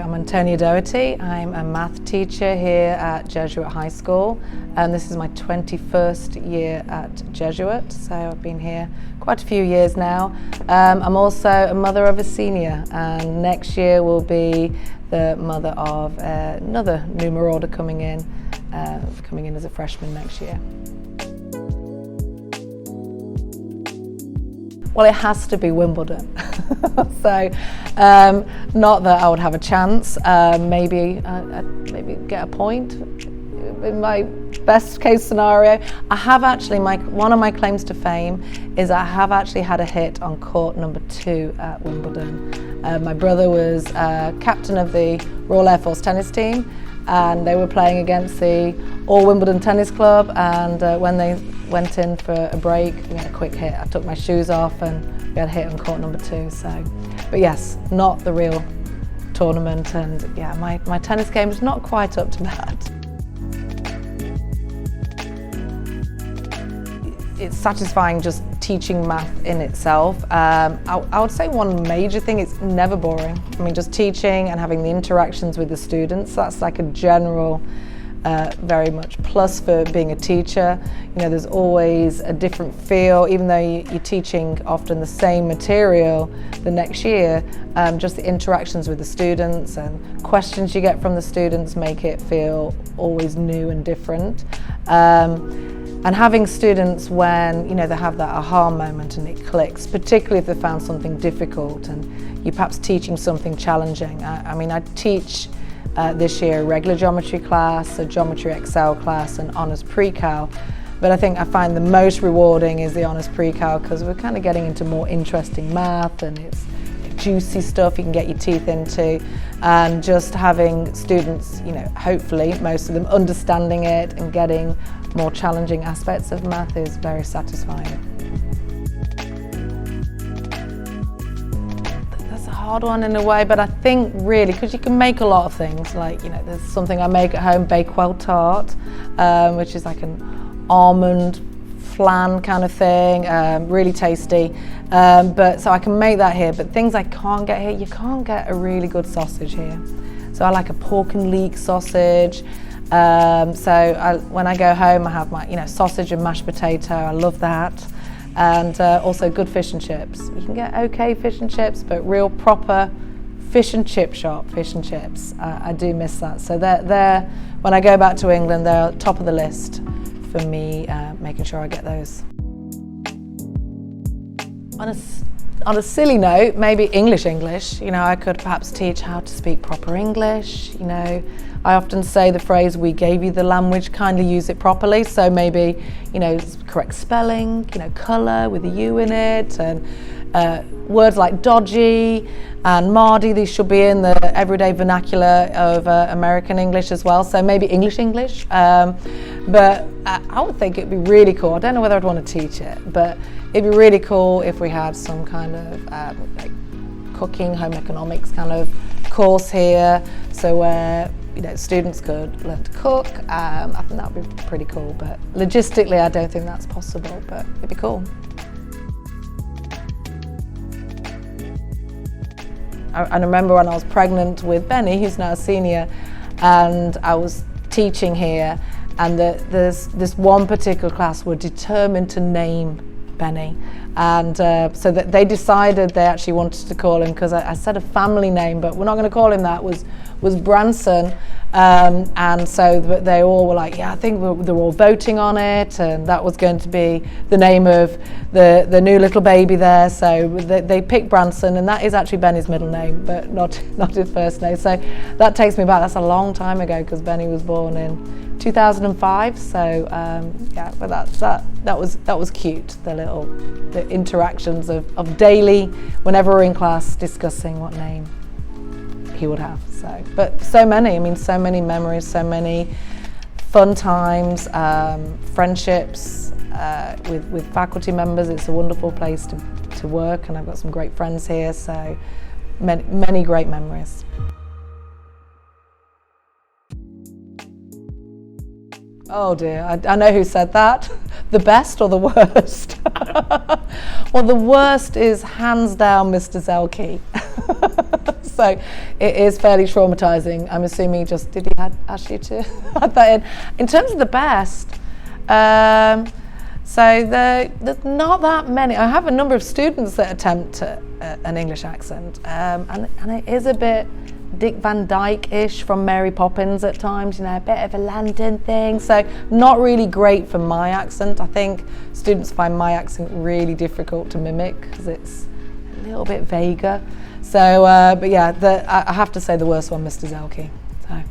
I'm Antonia Doherty. I'm a math teacher here at Jesuit High School, and this is my 21st year at Jesuit, so I've been here quite a few years now. I'm also a mother of a senior, and next year will be the mother of another new marauder coming in as a freshman next year. Well, it has to be Wimbledon. So, not that I would have a chance. Maybe get a point. In my best case scenario, I have actually one of my claims to fame is I have actually had a hit on court number 2 at Wimbledon. My brother was captain of the Royal Air Force tennis team, and they were playing against the All Wimbledon Tennis Club, and when they went in for a break, we had a quick hit. I took my shoes off and we had a hit on court number 2. So, but yes, not the real tournament, and yeah, my tennis game is not quite up to that. It's satisfying just teaching math in itself. I would say one major thing, it's never boring. I mean, just teaching and having the interactions with the students, that's like a general very much plus for being a teacher. You know, there's always a different feel, even though you're teaching often the same material the next year. Just the interactions with the students and questions you get from the students make it feel always new and different. And having students when, you know, they have that aha moment and it clicks, particularly if they found something difficult and you're perhaps teaching something challenging. I mean, I teach this year a regular geometry class, a geometry Excel class, and honours pre-cal. But I think I find the most rewarding is the honours pre-cal, because we're kind of getting into more interesting math and it's juicy stuff you can get your teeth into, and just having students, you know, hopefully most of them understanding it and getting more challenging aspects of math is very satisfying. That's a hard one in a way, but I think really, because you can make a lot of things, like, you know, there's something I make at home, Bakewell tart, which is like an almond flan kind of thing, really tasty. But so I can make that here, but things I can't get here, you can't get a really good sausage here. So I like a pork and leek sausage. When I go home, I have my, you know, sausage and mashed potato. I love that, and also good fish and chips. You can get okay fish and chips, but real proper fish and chip shop fish and chips. I do miss that. So they're when I go back to England, they're top of the list for me, making sure I get those. On a silly note, maybe English. You know, I could perhaps teach how to speak proper English. You know, I often say the phrase, "We gave you the language, kindly use it properly." So maybe, you know, correct spelling, you know, colour with a U in it, and words like dodgy and mardy, these should be in the everyday vernacular of American English as well. So maybe English. But I would think it'd be really cool. I don't know whether I'd want to teach it, but it'd be really cool if we had some kind of like cooking, home economics kind of course here, so where, you know, students could learn to cook. I think that would be pretty cool, but logistically I don't think that's possible, but it'd be cool. I remember when I was pregnant with Benny, who's now a senior, and I was teaching here, and there's this one particular class were determined to name Benny, and so that they decided they actually wanted to call him, because I said a family name, but we're not going to call him that, was Branson, and so they all were like, yeah, I think they were all voting on it, and that was going to be the name of the new little baby there. So they picked Branson, and that is actually Benny's middle name, but not his first name. So that takes me back. That's a long time ago, because Benny was born in 2005. So yeah, but that was cute. The interactions of daily, whenever we're in class, discussing what name he would have. So, but so many memories, so many fun times, friendships with faculty members. It's a wonderful place to work, and I've got some great friends here, so many great memories. Oh dear, I know who said that. The best or the worst? Well, the worst is hands down Mr. Zelke. So it is fairly traumatizing. I'm assuming did he ask you to add that in? In terms of the best, so there's not that many. I have a number of students that attempt an English accent, and it is a bit Dick Van Dyke-ish from Mary Poppins at times, a bit of a London thing. So not really great for my accent. I think students find my accent really difficult to mimic because it's a little bit vaguer. So, but yeah, I have to say the worst one, Mr. Zelke. So.